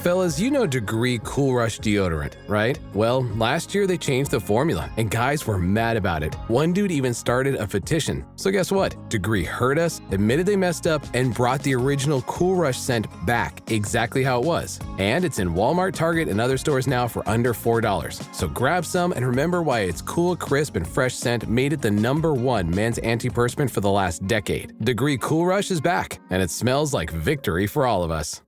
Fellas, you know Degree Cool Rush deodorant, right? Well, last year they changed the formula, and guys were mad about it. One dude even started a petition. So guess what? Degree heard us, admitted they messed up, and brought the original Cool Rush scent back exactly how it was. And it's in Walmart, Target, and other stores now for under $4. So grab some and remember why its cool, crisp, and fresh scent made it the #1 men's antiperspirant for the last decade. Degree Cool Rush is back, and it smells like victory for all of us.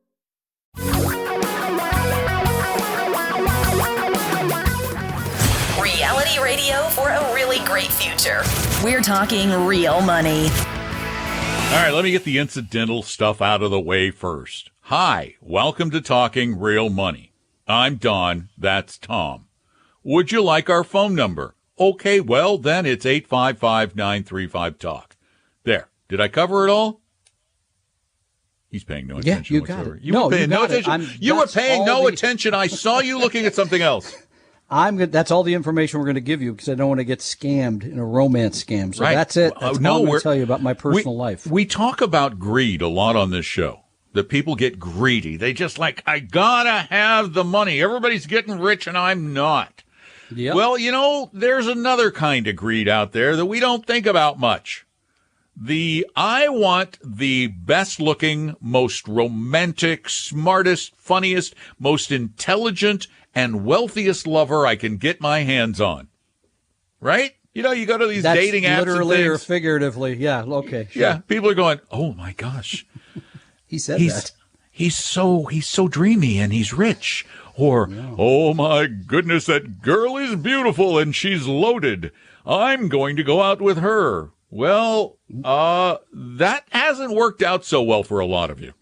Reality radio for a really great future. We're talking real money. All right, let me get the incidental stuff out of the way first. Hi, welcome to Talking Real Money. I'm Don, that's Tom. Would you like our phone number? Okay, well, then it's 855-935-TALK. There. Did I cover it all? He's paying no attention. Yeah, you got it. You were paying no attention. You were paying no attention. I saw you looking at something else. That's all the information we're going to give you because I don't want to get scammed in a romance scam. So that's it. That's all I'm going to tell you about my personal life. We talk about greed a lot on this show. That people get greedy. They just like, I gotta have the money. Everybody's getting rich and I'm not. Yep. Well, there's another kind of greed out there that we don't think about much. I want the best looking, most romantic, smartest, funniest, most intelligent, and wealthiest lover I can get my hands on. Right? You go to these dating apps literally and or things. figuratively. Yeah, okay. Sure. Yeah, people are going, oh my gosh. He said that. He's so dreamy and he's rich. Or, oh my goodness, that girl is beautiful and she's loaded. I'm going to go out with her. Well, that hasn't worked out so well for a lot of you.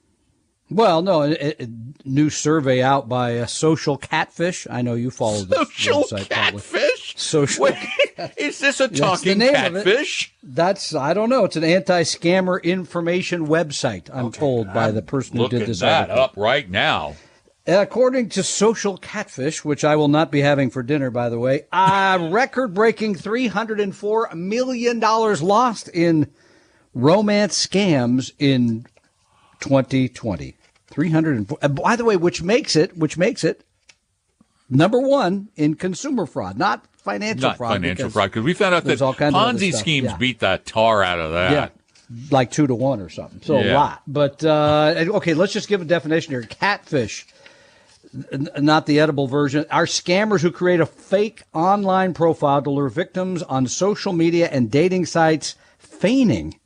Well, no, a new survey out by Social Catfish. I know you follow this Social website. Catfish? Social Wait, is this a talking catfish? I don't know. It's an anti-scammer information website, I'm told, by the person who did this article. article. Up right now. According to Social Catfish, which I will not be having for dinner, by the way, a record-breaking $304 million lost in romance scams in 2020. 304. By the way, which makes it #1 in consumer fraud, not financial fraud. Not financial fraud, because we found out that Ponzi schemes beat the tar out of that. Yeah, like 2-to-1 or something. So a lot. But, okay, let's just give a definition here. Catfish, not the edible version, are scammers who create a fake online profile to lure victims on social media and dating sites, feigning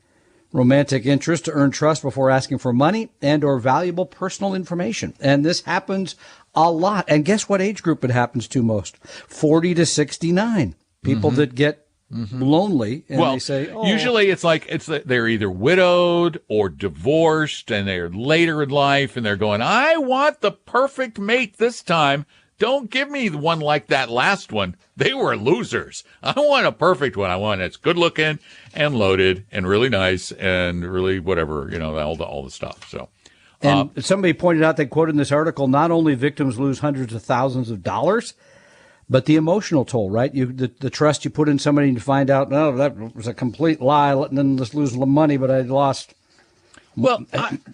romantic interest to earn trust before asking for money and or valuable personal information. And this happens a lot. And guess what age group it happens to most? 40 to 69. People that get lonely and they say, usually they're either widowed or divorced and they're later in life and they're going, I want the perfect mate this time. Don't give me one like that last one. They were losers. I want a perfect one. I want it's good looking and loaded and really nice and really whatever, all the stuff. So, and somebody pointed out, they quoted in this article, not only victims lose hundreds of thousands of dollars, but the emotional toll, right? The trust you put in somebody and you find out, no, that was a complete lie, and then just lose money, but I lost. Well,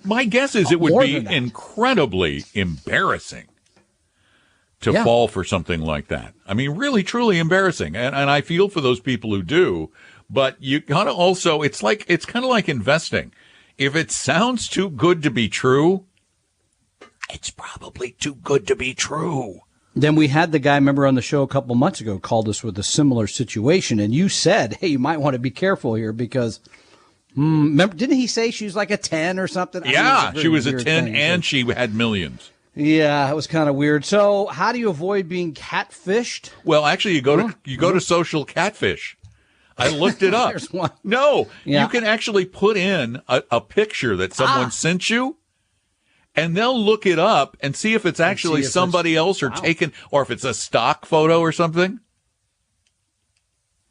my guess is it would be incredibly embarrassing to fall for something like that. I mean, really, truly embarrassing. And I feel for those people who do, but you gotta also, it's kind of like investing. If it sounds too good to be true, it's probably too good to be true. Then we had the guy, remember on the show a couple months ago, called us with a similar situation. And you said, hey, you might want to be careful here because, remember, didn't he say she was like a 10 or something? Yeah, she was a 10 and she had millions. Yeah, it was kind of weird. So how do you avoid being catfished? Well, actually, you go to Social Catfish. I looked it up. There's one. No, you can actually put in a picture that someone sent you, and they'll look it up and see if it's actually somebody else or taken, or if it's a stock photo or something.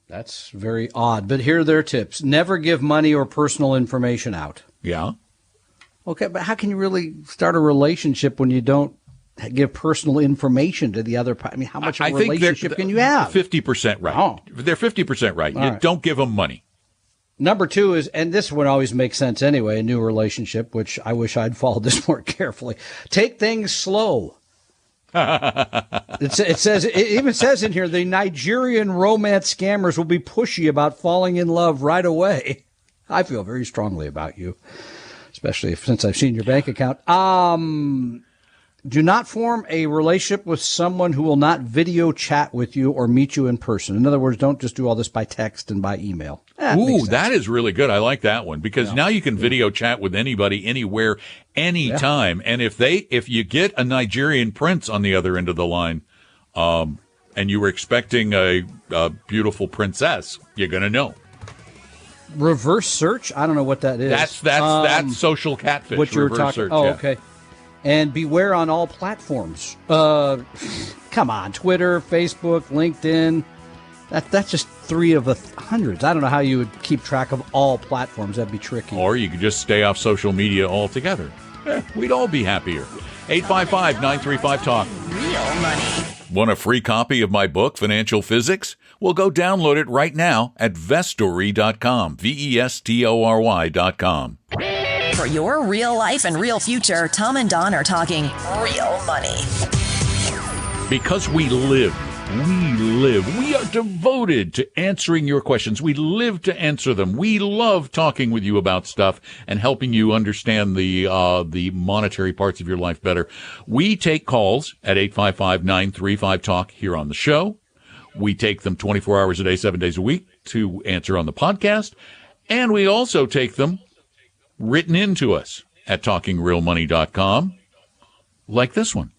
That's very odd. But here are their tips. Never give money or personal information out. Yeah. Okay, but how can you really start a relationship when you don't give personal information to the other? I mean, how much of a relationship can you have? 50% right. Oh. They're 50% right. All right. Don't give them money. Number 2 is, and this one always makes sense anyway, a new relationship, which I wish I'd followed this more carefully. Take things slow. It even says in here, the Nigerian romance scammers will be pushy about falling in love right away. I feel very strongly about you, especially since I've seen your bank account. Do not form a relationship with someone who will not video chat with you or meet you in person. In other words, don't just do all this by text and by email. Ooh, that is really good. I like that one because now you can video chat with anybody, anywhere, anytime. And if you get a Nigerian prince on the other end of the line, and you were expecting a beautiful princess, you're going to know. Reverse search? I don't know what that is. That's social catfish. What you were talking. Search, yeah. Okay. And beware on all platforms. Come on, Twitter, Facebook, LinkedIn. That's just 3 of the hundreds. I don't know how you would keep track of all platforms. That'd be tricky. Or you could just stay off social media altogether. We'd all be happier. 855-935-TALK. Real money. Want a free copy of my book, Financial Physics? Well, go download it right now at vestory.com. VESTORY.com. For your real life and real future, Tom and Don are talking real money. Because we live. We are devoted to answering your questions. We live to answer them. We love talking with you about stuff and helping you understand the monetary parts of your life better. We take calls at 855-935-TALK here on the show. We take them 24 hours a day, 7 days a week to answer on the podcast. And we also take them written into us at talkingrealmoney.com, like this one.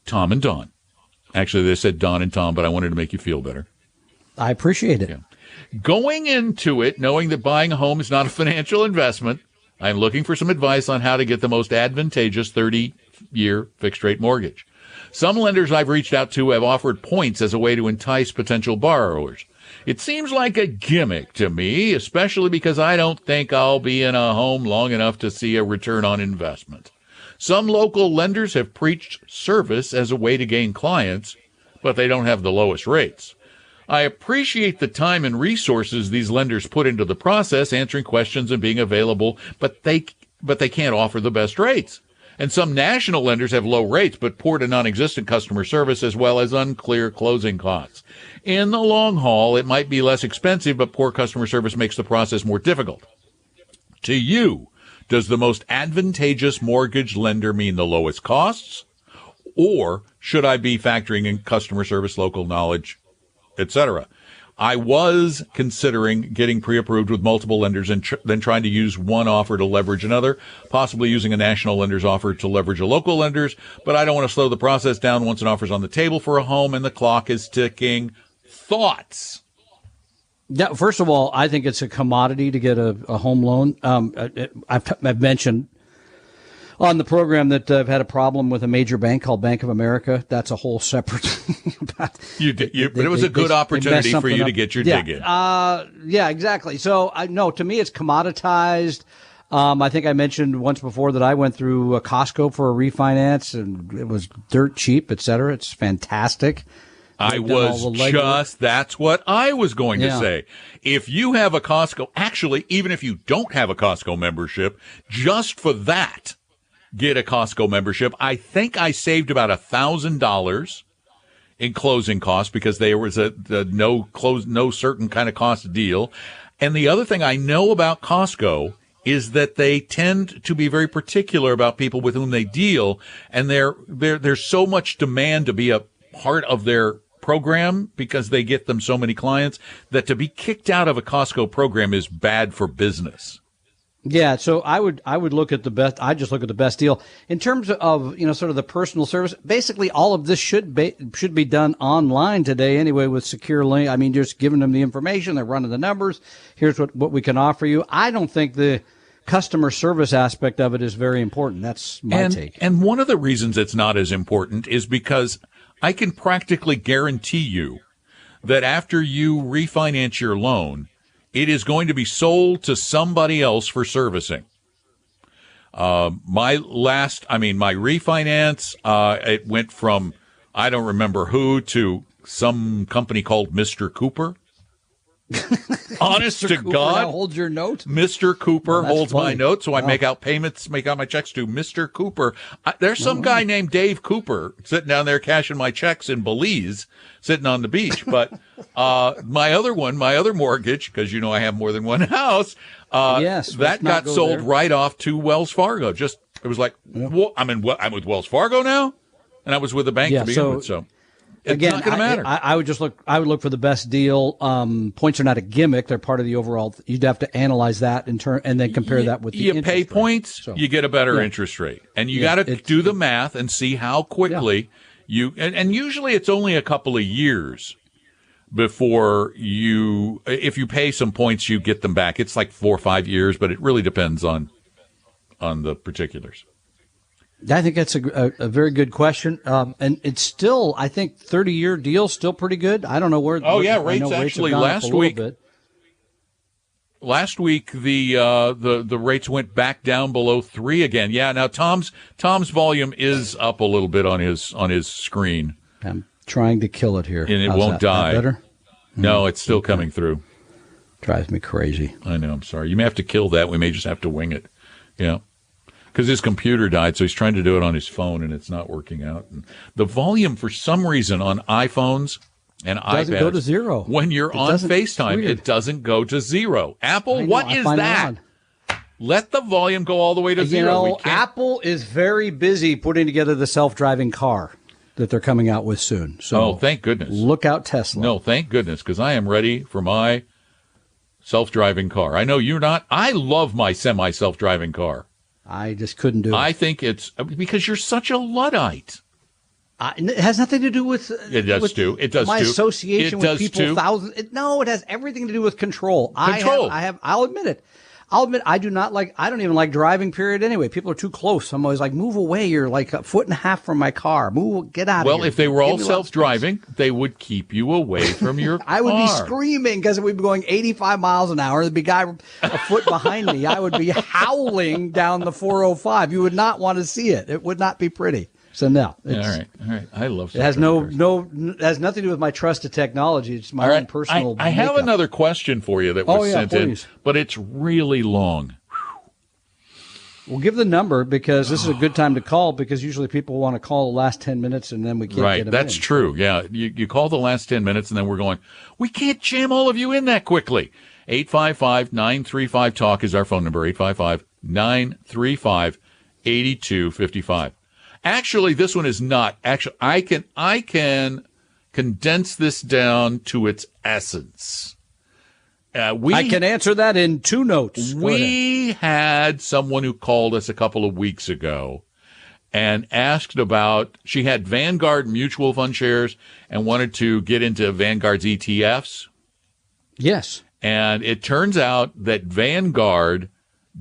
Tom and Don. Actually, they said Don and Tom, but I wanted to make you feel better. I appreciate it. Yeah. Going into it, knowing that buying a home is not a financial investment, I'm looking for some advice on how to get the most advantageous 30-year fixed-rate mortgage. Some lenders I've reached out to have offered points as a way to entice potential borrowers. It seems like a gimmick to me, especially because I don't think I'll be in a home long enough to see a return on investment. Some local lenders have preached service as a way to gain clients, but they don't have the lowest rates. I appreciate the time and resources these lenders put into the process, answering questions and being available, but they can't offer the best rates. And some national lenders have low rates, but poor to non-existent customer service as well as unclear closing costs. In the long haul, it might be less expensive, but poor customer service makes the process more difficult. To you, does the most advantageous mortgage lender mean the lowest costs? Or should I be factoring in customer service, local knowledge, etc.? I was considering getting pre-approved with multiple lenders and then trying to use one offer to leverage another, possibly using a national lender's offer to leverage a local lender's, but I don't want to slow the process down once an offer's on the table for a home and the clock is ticking. Thoughts? Yeah, first of all, I think it's a commodity to get a home loan. I've mentioned on the program that I've had a problem with a major bank called Bank of America. That's a whole separate. But it was a good opportunity for you to get your dig in. Yeah, exactly. So to me, it's commoditized. I think I mentioned once before that I went through Costco for a refinance, and it was dirt cheap, et cetera. It's fantastic. That's what I was going to say. If you have a Costco, actually, even if you don't have a Costco membership, just for that, get a Costco membership. I think I saved about $1,000 in closing costs because there was a no certain kind of cost deal. And the other thing I know about Costco is that they tend to be very particular about people with whom they deal, and there's so much demand to be a part of their program because they get them so many clients that to be kicked out of a Costco program is bad for business. Yeah, so I would look at the best. I just look at the best deal in terms of sort of the personal service. Basically, all of this should be done online today anyway with Secure Link. I mean, just giving them the information, they're running the numbers. Here's what we can offer you. I don't think the customer service aspect of it is very important. That's my take. And one of the reasons it's not as important is because I can practically guarantee you that after you refinance your loan, it is going to be sold to somebody else for servicing. My refinance, it went from, I don't remember who, to some company called Mr. Cooper. Honest to Cooper God, now holds your note. Mr. Cooper holds funny. my note, so I Wow. make out my checks to Mr. Cooper. There's some guy named Dave Cooper sitting down there cashing my checks in Belize, sitting on the beach. But my other mortgage, because I have more than one house, that got sold right off to Wells Fargo. It was like, I'm with Wells Fargo now, and I was with the bank to begin with. So. It's Again, not going to matter. I would look for the best deal. Points are not a gimmick; they're part of the overall. You'd have to analyze that and then compare that with the you pay points, you get a better interest rate, and you got to do the math and see how quickly you. And usually, it's only a couple of years before if you pay some points, you get them back. It's like 4 or 5 years, but it really depends on the particulars. I think that's a very good question. And it's still, I think, 30-year deal still pretty good. I don't know where. Rates actually last week. Last week the rates went back down below 3 again. Yeah. Now Tom's volume is up a little bit on his screen. I'm trying to kill it here, and it won't die. Better? No, it's still coming through. Drives me crazy. I know. I'm sorry. You may have to kill that. We may just have to wing it. Yeah. Because his computer died, so he's trying to do it on his phone, and it's not working out. And the volume, for some reason, on iPhones and iPads doesn't go to zero. When you're on FaceTime, it doesn't go to zero. Apple, what is that? Let the volume go all the way to zero. Apple is very busy putting together the self-driving car that they're coming out with soon. So, thank goodness. Look out, Tesla. No, thank goodness, because I am ready for my self-driving car. I know you're not. I love my semi-self-driving car. I just couldn't do it. I think it's because you're such a Luddite. It has nothing to do with it does too. It does my too. association with people. Thousands. It has everything to do with control. I'll admit it. I don't even like driving, period, anyway. People are too close. I'm always like, move away. You're like a foot and a half from my car. Get out of here. Well, if they were all self-driving, they would keep you away from your car. I would be screaming because we'd be going 85 miles an hour. There'd be a guy a foot behind me. I would be howling down the 405. You would not want to see it. It would not be pretty. So no. All right. I love it. Has it has nothing to do with my trust of technology. It's my own personal. I have another question for you that was sent in, but it's really long. We'll give the number because this is a good time to call because usually people want to call the last 10 minutes and then we can't get them that's in. True. Yeah. You call the last 10 minutes and then we're going, we can't jam all of you in that quickly. 855-935-TALK is our phone number. 855-935-8255. Actually, this one is not. Actually, I can condense this down to its essence. I can answer that in 2 notes. We had someone who called us a couple of weeks ago and asked about, she had Vanguard mutual fund shares and wanted to get into Vanguard's ETFs. Yes. And it turns out that Vanguard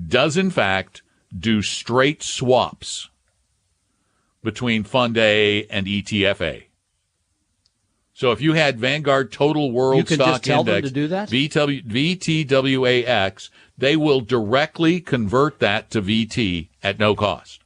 does, in fact, do straight swaps between Fund A and ETF A. So if you had Vanguard Total World Stock Index, them to do that? VTWAX, they will directly convert that to VT at no cost.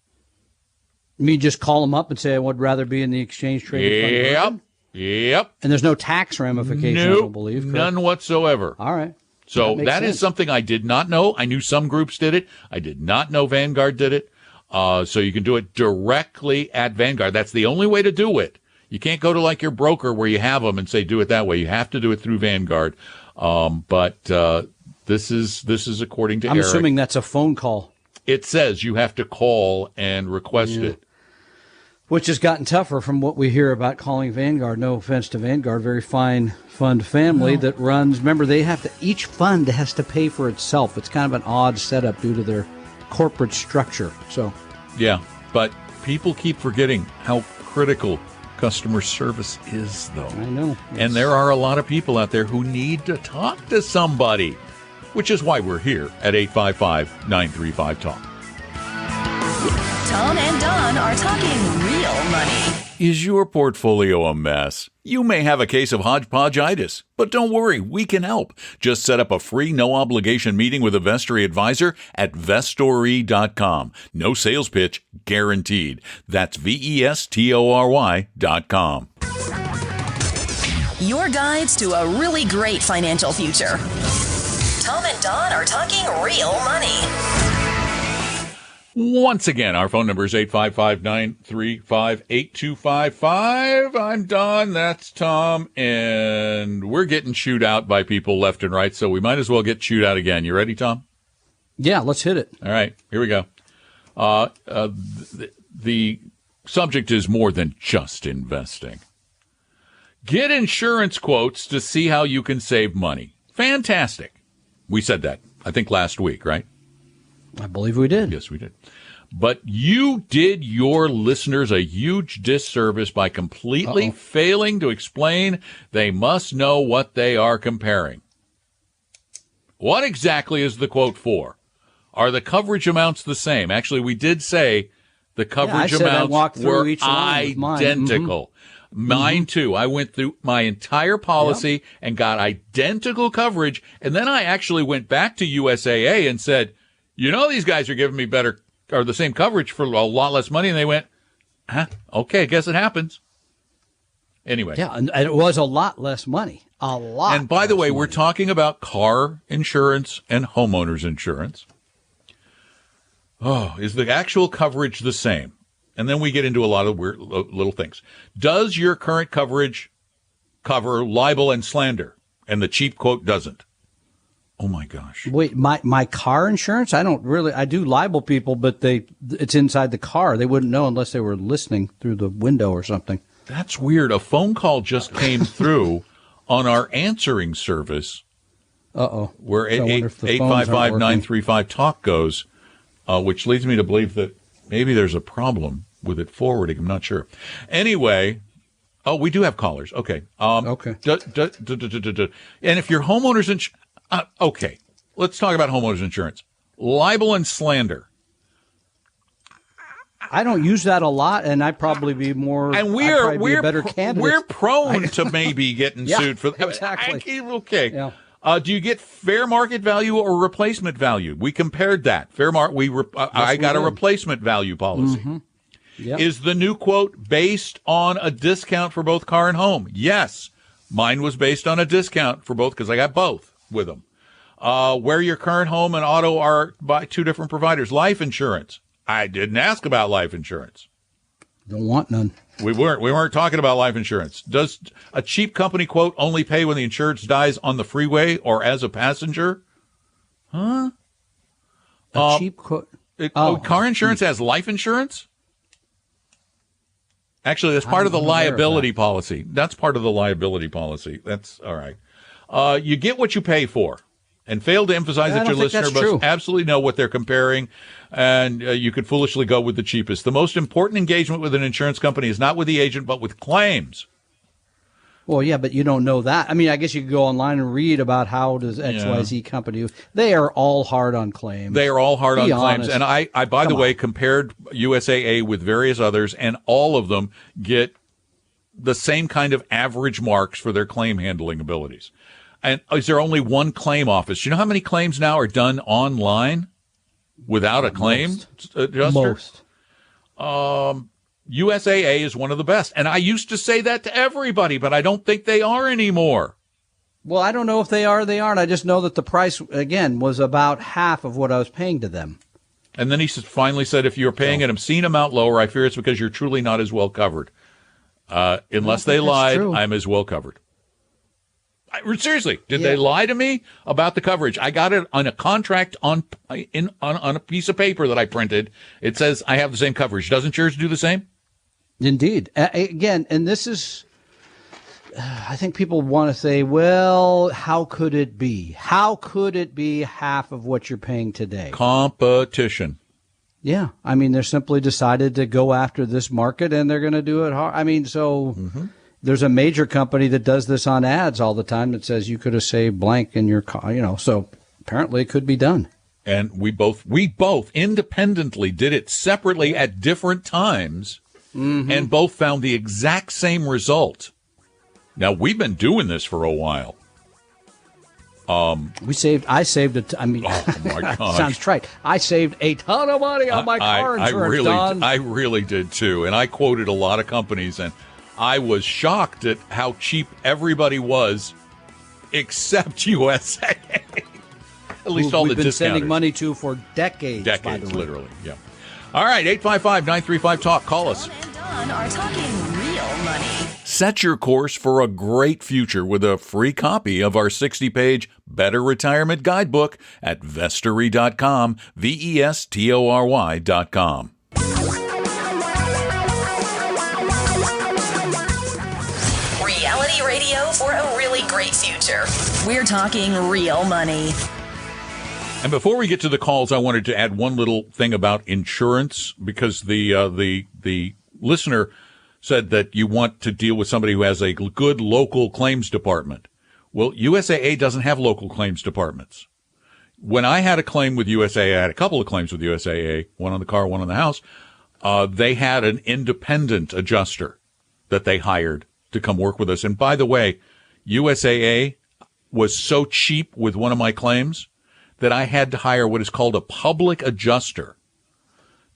You mean just call them up and say, I would rather be in the exchange traded fund? Yep. And there's no tax ramification, I don't believe. Correct? None whatsoever. All right. So that is something I did not know. I knew some groups did it. I did not know Vanguard did it. So you can do it directly at Vanguard. That's the only way to do it. You can't go to like your broker where you have them and say, do it that way. You have to do it through Vanguard. But this is according to Eric. I'm assuming that's a phone call. It says you have to call and request it. Which has gotten tougher from what we hear about calling Vanguard. No offense to Vanguard, very fine fund family that runs. Remember, each fund has to pay for itself. It's kind of an odd setup due to their corporate structure. So, yeah, but people keep forgetting how critical customer service is, though. I know. And there are a lot of people out there who need to talk to somebody, which is why we're here at 855-935-TALK. Tom and Don are talking real money. Is your portfolio a mess? You may have a case of hodgepodgeitis, but don't worry, we can help. Just set up a free, no-obligation meeting with a Vestory advisor at Vestory.com. No sales pitch, guaranteed. That's Vestory.com. your guides to a really great financial future. Tom and Don are talking real money. Once again, our phone number is 855-935-8255. I'm Don, that's Tom, and we're getting chewed out by people left and right, so we might as well get chewed out again. You ready, Tom? Yeah, let's hit it. All right, here we go. The subject is more than just investing. Get insurance quotes to see how you can save money. Fantastic. We said that, I think, last week, right? I believe we did. Yes, we did. But you did your listeners a huge disservice by completely failing to explain they must know what they are comparing. What exactly is the quote for? Are the coverage amounts the same? Actually, we did say the coverage amounts were identical. Mine too. I went through my entire policy and got identical coverage. And then I actually went back to USAA and said, you know, these guys are giving me better or the same coverage for a lot less money. And they went, okay, I guess it happens. Anyway. Yeah, and it was a lot less money. A lot. And by the way, money. we're talking about car insurance and homeowners insurance. Oh, is the actual coverage the same? And then we get into a lot of weird little things. Does your current coverage cover libel and slander? And the cheap quote doesn't. Oh, my gosh. Wait, my car insurance? I do libel people, but it's inside the car. They wouldn't know unless they were listening through the window or something. That's weird. A phone call just came through on our answering service. Where 855-935-TALK goes, which leads me to believe that maybe there's a problem with it forwarding. I'm not sure. Anyway. Oh, we do have callers. Okay. Okay. And if your homeowner's okay, let's talk about homeowners insurance. Libel and slander. I don't use that a lot, and I'd probably be more. And we're a better candidate. We're prone to maybe getting sued for that. Exactly. Okay. Yeah. Do you get fair market value or replacement value? We compared that. I got a replacement value policy. Mm-hmm. Yep. Is the new quote based on a discount for both car and home? Yes. Mine was based on a discount for both because I got both with them. Where your current home and auto are by two different providers. Life insurance. I didn't ask about life insurance. Don't want none. We weren't talking about life insurance. Does a cheap company quote only pay when the insured dies on the freeway or as a passenger? Huh? A cheap quote. Car insurance has life insurance? Actually, that's part of the liability policy. That's part of the liability policy. That's all right. You get what you pay for. And fail to emphasize that your listener must absolutely know what they're comparing, and you could foolishly go with the cheapest. The most important engagement with an insurance company is not with the agent, but with claims. Well, yeah, but you don't know that. I mean, I guess you could go online and read about how does XYZ company. They are all hard on claims. They are all hard on claims. And I by the way, compared USAA with various others, and all of them get the same kind of average marks for their claim handling abilities. And is there only one claim office? You know how many claims now are done online without a claim adjuster? Most. USAA is one of the best. And I used to say that to everybody, but I don't think they are anymore. Well, I don't know if they are or they aren't. I just know that the price, again, was about half of what I was paying to them. And then he finally said, if you're paying an obscene amount lower, I fear it's because you're truly not as well covered. Unless they lied, I'm as well covered. Seriously, did they lie to me about the coverage? I got it on a contract on a piece of paper that I printed. It says I have the same coverage. Doesn't yours do the same? Indeed. Again, and this is, I think people want to say, well, how could it be? How could it be half of what you're paying today? Competition. Yeah. I mean, they're simply decided to go after this market and they're going to do it hard. I mean, so there's a major company that does this on ads all the time that says you could have saved blank in your car, so apparently it could be done. And we both independently did it separately at different times and both found the exact same result. Now, we've been doing this for a while. I saved it. I mean, oh my gosh. Sounds trite. I saved a ton of money on my car insurance, Don. I really did too. And I quoted a lot of companies and I was shocked at how cheap everybody was, except USA. At least all the discounters. We've been sending money to for decades. Decades, literally. Yeah. All right, 855-935-TALK. Call us. Tom and Don are talking real money. Set your course for a great future with a free copy of our 60-page Better Retirement Guidebook at vestory.com, vestory.com. Reality radio for a really great future. We're talking real money. And before we get to the calls, I wanted to add one little thing about insurance, because the listener said that you want to deal with somebody who has a good local claims department. Well, USAA doesn't have local claims departments. When I had a claim with USAA, I had a couple of claims with USAA, one on the car, one on the house. They had an independent adjuster that they hired to come work with us. And by the way, USAA was so cheap with one of my claims that I had to hire what is called a public adjuster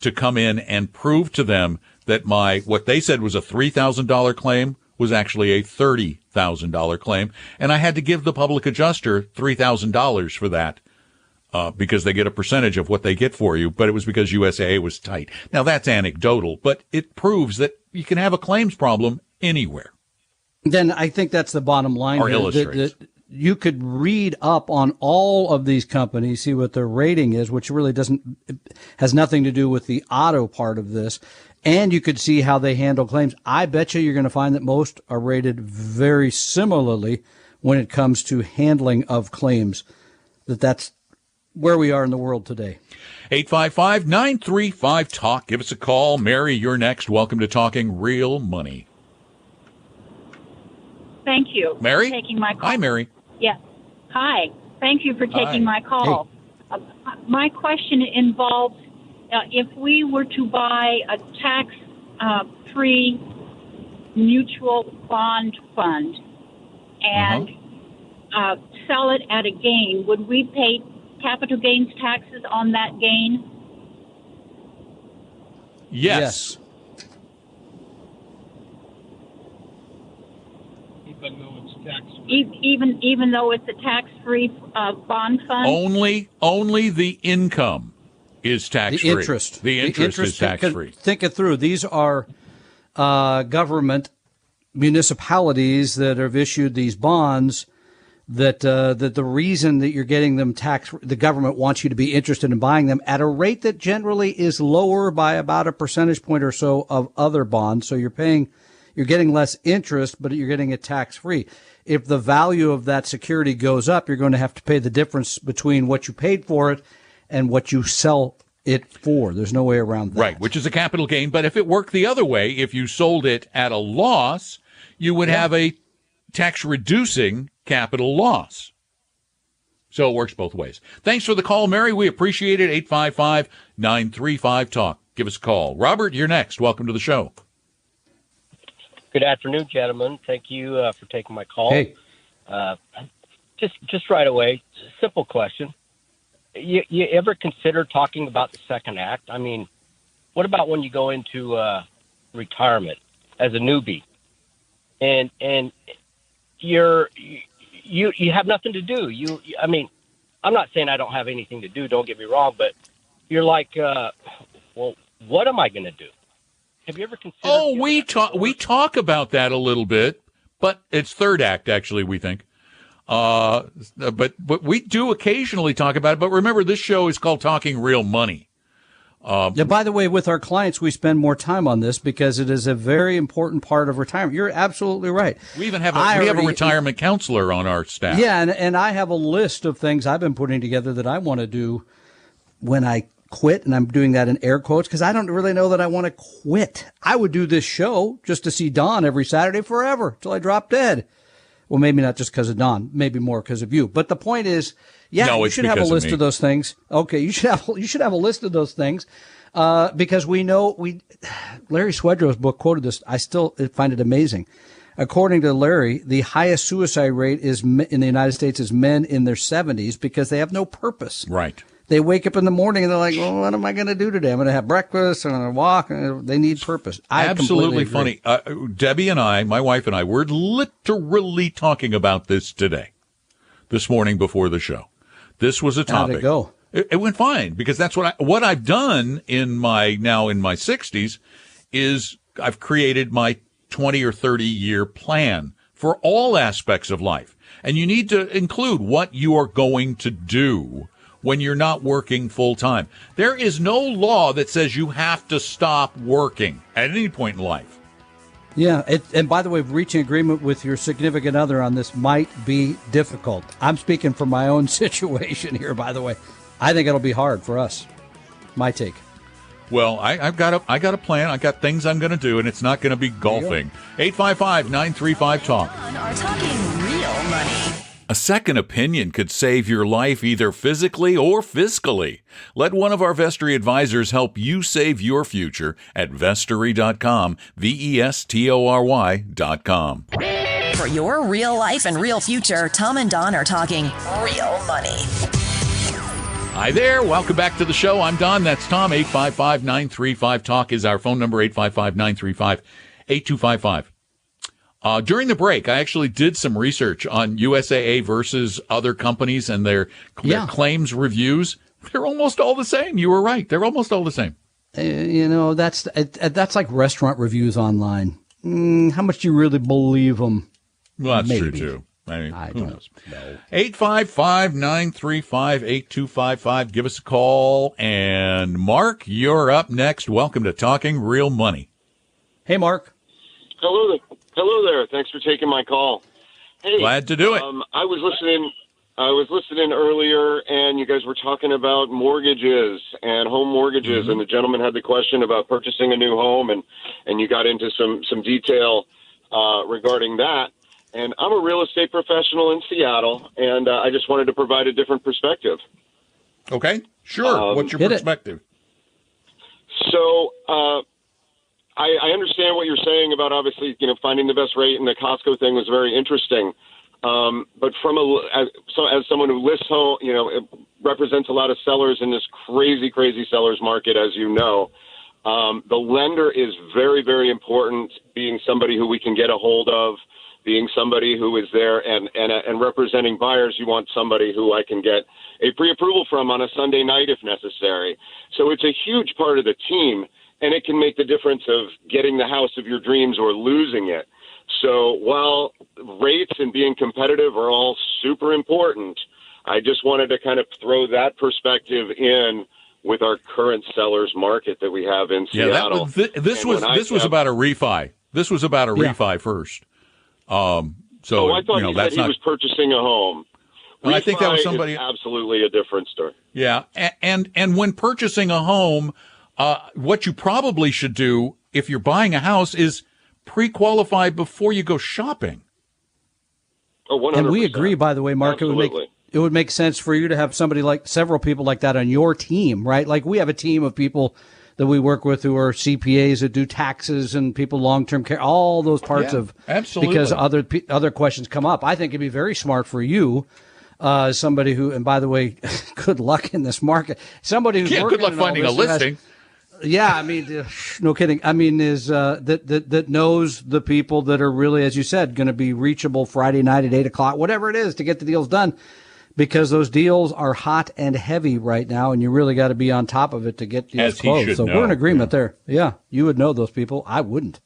to come in and prove to them that what they said was a $3,000 claim was actually a $30,000 claim. And I had to give the public adjuster $3,000 for that, because they get a percentage of what they get for you. But it was because USAA was tight. Now that's anecdotal, but it proves that you can have a claims problem anywhere. Then I think that's the bottom line. Or illustrates. You could read up on all of these companies, see what their rating is, which really has nothing to do with the auto part of this. And you could see how they handle claims. I bet you're going to find that most are rated very similarly when it comes to handling of claims. That's where we are in the world today. 855-935-TALK. Give us a call. Mary, you're next. Welcome to Talking Real Money. Thank you Mary? for taking my call. Hi, Mary. Yes. Hi. Thank you for taking my call. Hey. My question involves if we were to buy a tax-free mutual bond fund and sell it at a gain, would we pay capital gains taxes on that gain? Yes. Even though it's a tax-free bond fund? Only the income is tax-free. The interest is tax-free. Think it through. These are government municipalities that have issued these bonds that the reason that you're getting them the government wants you to be interested in buying them at a rate that generally is lower by about a percentage point or so of other bonds. So you're getting less interest, but you're getting it tax-free. If the value of that security goes up, you're going to have to pay the difference between what you paid for it and what you sell it for. There's no way around that. Right, which is a capital gain. But if it worked the other way, if you sold it at a loss, you would have a tax-reducing capital loss. So it works both ways. Thanks for the call, Mary. We appreciate it. 855-935-TALK. Give us a call. Robert, you're next. Welcome to the show. Good afternoon, gentlemen. Thank you for taking my call. Hey. Just right away, simple question. You ever consider talking about the second act? I mean, what about when you go into retirement as a newbie, and you have nothing to do? I mean, I'm not saying I don't have anything to do. Don't get me wrong, but you're like, well, what am I going to do? Have you ever considered? Oh, we talk about that a little bit, but it's third act, actually, we think. But we do occasionally talk about it. But remember, this show is called Talking Real Money. By the way, with our clients, we spend more time on this because it is a very important part of retirement. You're absolutely right. We even have a retirement counselor on our staff. Yeah, and I have a list of things I've been putting together that I want to do when I quit, and I'm doing that in air quotes because I don't really know that I want to quit. I would do this show just to see Don every Saturday forever till I drop dead. Well, maybe not just because of Don, maybe more because of you. But the point is, you should have a list of those things. Okay, you should have a list of those things because we know Larry Swedrow's book quoted this. I still find it amazing. According to Larry, the highest suicide rate in the United States is men in their 70s because they have no purpose. Right. They wake up in the morning and they're like, well, what am I going to do today? I'm going to have breakfast. I'm going to walk. They need purpose. Absolutely funny. Debbie and I, my wife and I, were literally talking about this today, this morning before the show. This was a topic. How'd it go? It went fine, because that's what I've done in my 60s is I've created my 20 or 30 year plan for all aspects of life. And you need to include what you are going to do when you're not working full time. There is no law that says you have to stop working at any point in life. Yeah, and by the way, reaching agreement with your significant other on this might be difficult. I'm speaking from my own situation here, by the way. I think it'll be hard for us. My take. Well, I got a plan. I got things I'm going to do, and it's not going to be golfing. 855-935-TALK. Are talking real money. A second opinion could save your life either physically or fiscally. Let one of our Vestory advisors help you save your future at Vestory.com, Vestory.com. For your real life and real future, Tom and Don are talking real money. Hi there. Welcome back to the show. I'm Don. That's Tom. 855-935-TALK is our phone number, 855-935-8255. During the break, I actually did some research on USAA versus other companies and their claims reviews. They're almost all the same. You were right. They're almost all the same. That's like restaurant reviews online. How much do you really believe them? Well, that's true, too. I mean, who knows? 855-935-8255. Give us a call. And Mark, you're up next. Welcome to Talking Real Money. Hey, Mark. Hello there. Thanks for taking my call. Hey, glad to do it. I was listening earlier, and you guys were talking about mortgages and home mortgages, and the gentleman had the question about purchasing a new home, and you got into some detail regarding that. And I'm a real estate professional in Seattle, and I just wanted to provide a different perspective. Okay, sure. What's your perspective? So I understand what you're saying about obviously, finding the best rate, and the Costco thing was very interesting. But as someone who lists home, it represents a lot of sellers in this crazy, crazy sellers market, as you know. The lender is very, very important, being somebody who we can get a hold of, being somebody who is there and representing buyers. You want somebody who I can get a pre-approval from on a Sunday night if necessary. So it's a huge part of the team, and it can make the difference of getting the house of your dreams or losing it. So while rates and being competitive are all super important, I just wanted to kind of throw that perspective in with our current sellers market that we have in Seattle. This was about a refi. This was about a refi first. I thought he said he was purchasing a home. Well, I think that was somebody. Absolutely a different story. Yeah, and when purchasing a home, what you probably should do if you're buying a house is pre-qualify before you go shopping. Oh, 100%. And we agree, by the way, Mark. Absolutely. It would make sense for you to have several people like that on your team, right? Like we have a team of people that we work with who are CPAs that do taxes and people long-term care, all those parts of absolutely, because other questions come up. I think it'd be very smart for you, somebody who, and by the way, good luck in this market. Somebody who's good luck finding a listing. I mean, no kidding. I mean, is that knows the people that are really, as you said, going to be reachable Friday night at 8:00, whatever it is, to get the deals done. Because those deals are hot and heavy right now, and you really got to be on top of it to get deals closed. So we're in agreement there. Yeah, you would know those people. I wouldn't.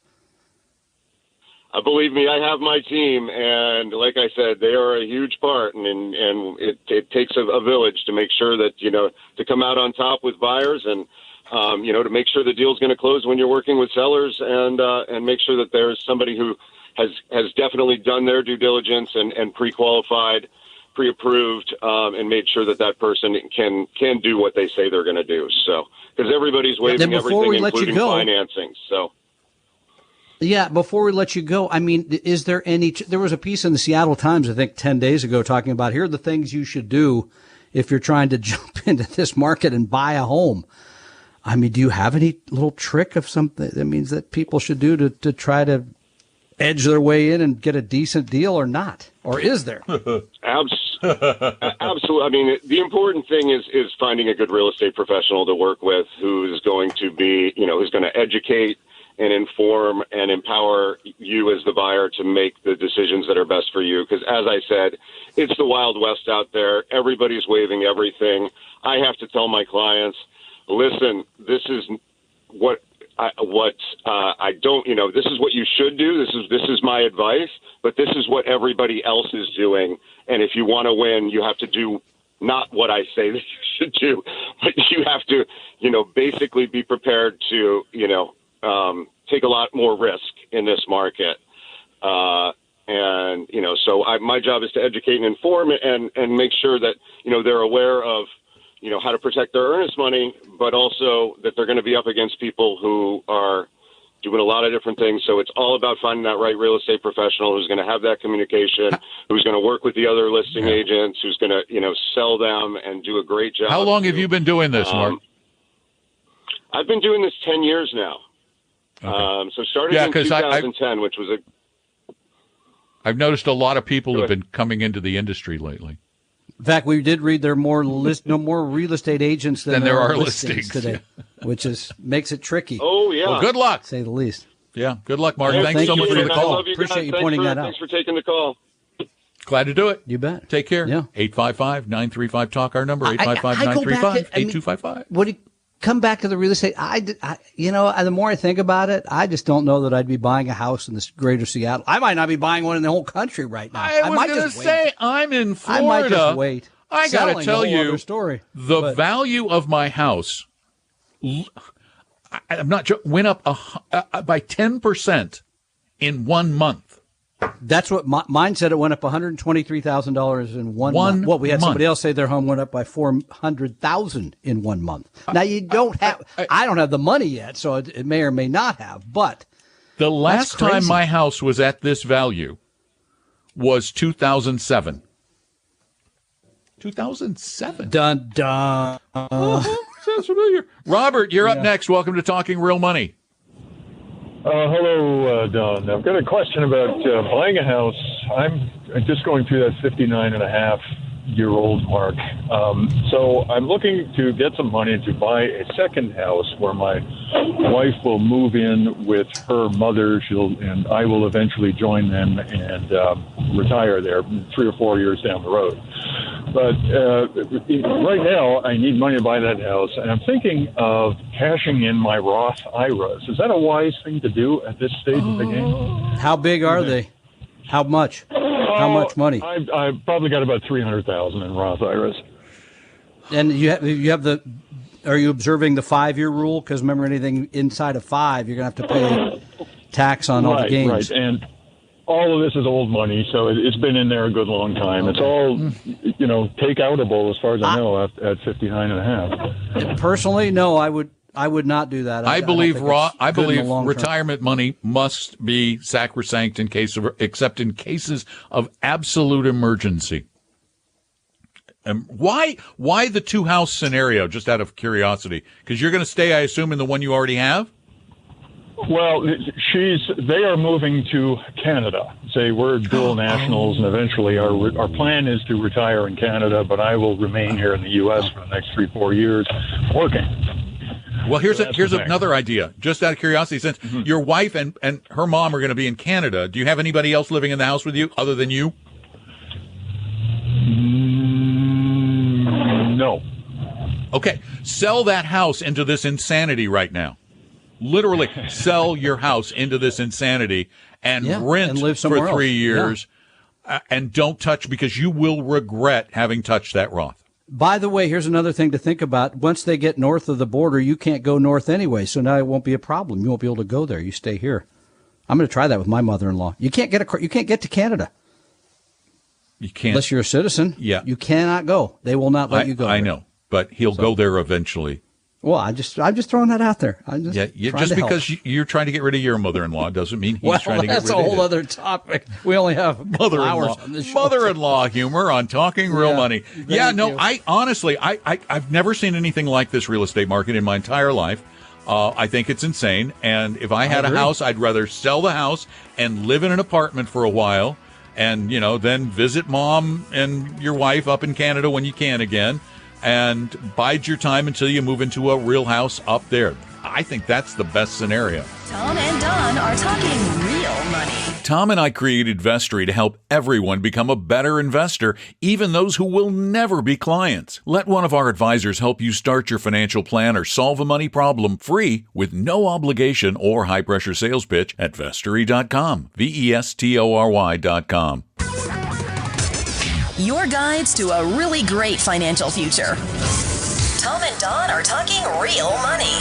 Believe me, I have my team, and like I said, they are a huge part, and it takes a village to make sure that, to come out on top with buyers and, to make sure the deal's going to close when you're working with sellers, and make sure that there's somebody who has definitely done their due diligence and pre-qualified, pre-approved, and made sure that person can do what they say they're going to do. So, because everybody's waiving everything, including financing. So, yeah, before we let you go, I mean, is there there was a piece in the Seattle Times, I think 10 days ago, talking about here are the things you should do if you're trying to jump into this market and buy a home. I mean, do you have any little trick of something that means that people should do to try to edge their way in and get a decent deal or not? Or is there? Absolutely. I mean, the important thing is finding a good real estate professional to work with who's going to be, who's going to educate and inform and empower you as the buyer to make the decisions that are best for you. Because as I said, it's the Wild West out there. Everybody's waiving everything. I have to tell my clients, listen, this is what I don't, this is what you should do. This is my advice, but this is what everybody else is doing. And if you want to win, you have to do not what I say that you should do, but you have to, basically be prepared to, take a lot more risk in this market. So my job is to educate and inform and make sure that, they're aware of, how to protect their earnest money, but also that they're going to be up against people who are doing a lot of different things. So it's all about finding that right real estate professional who's going to have that communication, who's going to work with the other listing agents, who's going to, sell them and do a great job. How long have you been doing this, Mark? I've been doing this 10 years now. Okay. So started in 2010, which was I've noticed a lot of people have been coming into the industry lately. In fact, we did read there are more real estate agents than there are listings today, which makes it tricky. Oh, yeah. Well, good luck. To say the least. Yeah, good luck, Mark. Well, thanks so much for the call. Appreciate you pointing that out. Thanks for taking the call. Glad to do it. You bet. Take care. Yeah. 855-935-TALK, our number, 855-935-8255. Would you come back to the real estate? The more I think about it, I just don't know that I'd be buying a house in this greater Seattle. I might not be buying one in the whole country right now. I was going to say, I'm in Florida. I might just wait. I got to tell you, the value of my house, I'm not joking, went up by 10% in 1 month. That's what mine said. It went up $123,000 in one month. Well, we had somebody else say their home went up by $400,000 in 1 month. Now you don't have. I don't have the money yet, so it may or may not have. But the last time my house was at this value was 2007. 2007. Dun dun. Sounds familiar. Robert, you're up next. Welcome to Talking Real Money. Hello, Don. I've got a question about buying a house. I'm just going through that 59-and-a-half-year-old mark. So I'm looking to get some money to buy a second house where my wife will move in with her mother. And I will eventually join them and retire there 3 or 4 years down the road. But right now, I need money to buy that house, and I'm thinking of cashing in my Roth IRAs. Is that a wise thing to do at this stage of the game? How big are they? How much? How much money? I've probably got about $300,000 in Roth IRAs. And you have the. Are you observing the 5-year rule? Because remember, anything inside of 5, you're going to have to pay tax on all the gains. Right, and all of this is old money, so it's been in there a good long time. It's all, take outable as far as I know at 59 and a half. Personally, no, I would not do that. I believe retirement money must be sacrosanct except in cases of absolute emergency. Why the 2-house scenario, just out of curiosity? Because you're going to stay, I assume, in the one you already have? Well, they are moving to Canada. We're dual nationals, and eventually our plan is to retire in Canada, but I will remain here in the U.S. for the next 3-4 years working. Well, here's another idea, just out of curiosity, since your wife and her mom are going to be in Canada. Do you have anybody else living in the house with you other than you? No. Okay, sell that house into this insanity right now. Literally sell your house into this insanity and rent and live for 3 else. years and don't touch, because you will regret having touched that Roth. By the way, here's another thing to think about. Once they get north of the border, you can't go north anyway, so now it won't be a problem. You won't be able to go there. You stay here. I'm going to try that with my mother-in-law. You can't get to Canada. You can't. Unless you're a citizen. Yeah. You cannot go. They will not let you go. I know, but he'll go there eventually. Well, I'm just throwing that out there. Just because you're trying to get rid of your mother-in-law doesn't mean he's trying to get rid of you. That's a whole other topic. We only have mother-in-law humor on Talking Real Money. I honestly, I've never seen anything like this real estate market in my entire life. I think it's insane. And if I had a house, I'd rather sell the house and live in an apartment for a while and, then visit mom and your wife up in Canada when you can again, and bide your time until you move into a real house up there. I think that's the best scenario. Tom and Don are talking real money. Tom and I created Vestory to help everyone become a better investor, even those who will never be clients. Let one of our advisors help you start your financial plan or solve a money problem free with no obligation or high-pressure sales pitch at Vestory.com. Vestory.com. Your guides to a really great financial future. Tom and Don are talking real money.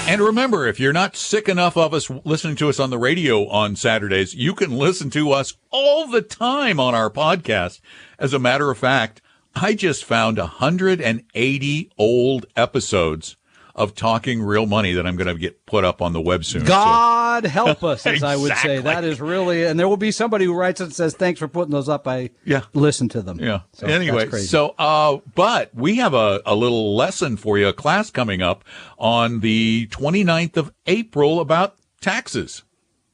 And remember, if you're not sick enough of us listening to us on the radio on Saturdays, you can listen to us all the time on our podcast. As a matter of fact, I just found 180 old episodes of Talking Real Money that I'm going to get put up on the web soon. God help us, as Exactly. I would say. That is really, and there will be somebody who writes and says, thanks for putting those up. I listen to them. Yeah. So Anyway, that's crazy. so, but we have a little lesson for you, a class coming up on the 29th of April about taxes.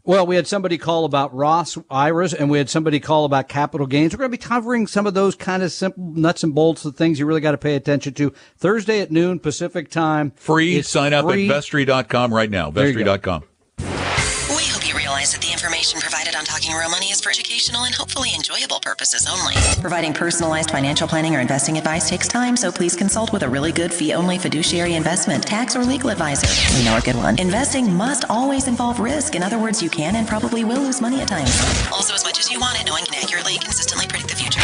Well, we had somebody call about Roth IRAs, and we had somebody call about capital gains. We're going to be covering some of those kind of simple nuts and bolts, the things you really got to pay attention to. Thursday at noon Pacific time. Free. It's Sign up free. at Vestory.com right now. There you go. Vestory.com. We hope you realize that the information provided on Talking Real Money is for educational and hopefully enjoyable purposes only. Providing personalized financial planning or investing advice takes time, so please consult with a really good fee-only fiduciary investment, tax, or legal advisor. We know a good one. Investing must always involve risk. In other words, you can and probably will lose money at times. Also, as much as you want it, no one can accurately and consistently predict the future.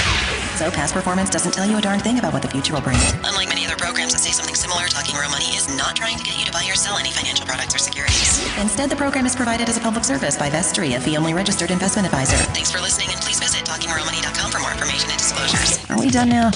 So past performance doesn't tell you a darn thing about what the future will bring. Unlike many other programs that say something similar, Talking Real Money is not trying to get you to buy or sell any financial products or securities. Instead, the program is provided as a public service by Vestory, a fee-only registered investment advisor. Thanks for listening, and please visit TalkingRealMoney.com for more information and disclosures. Are we done now?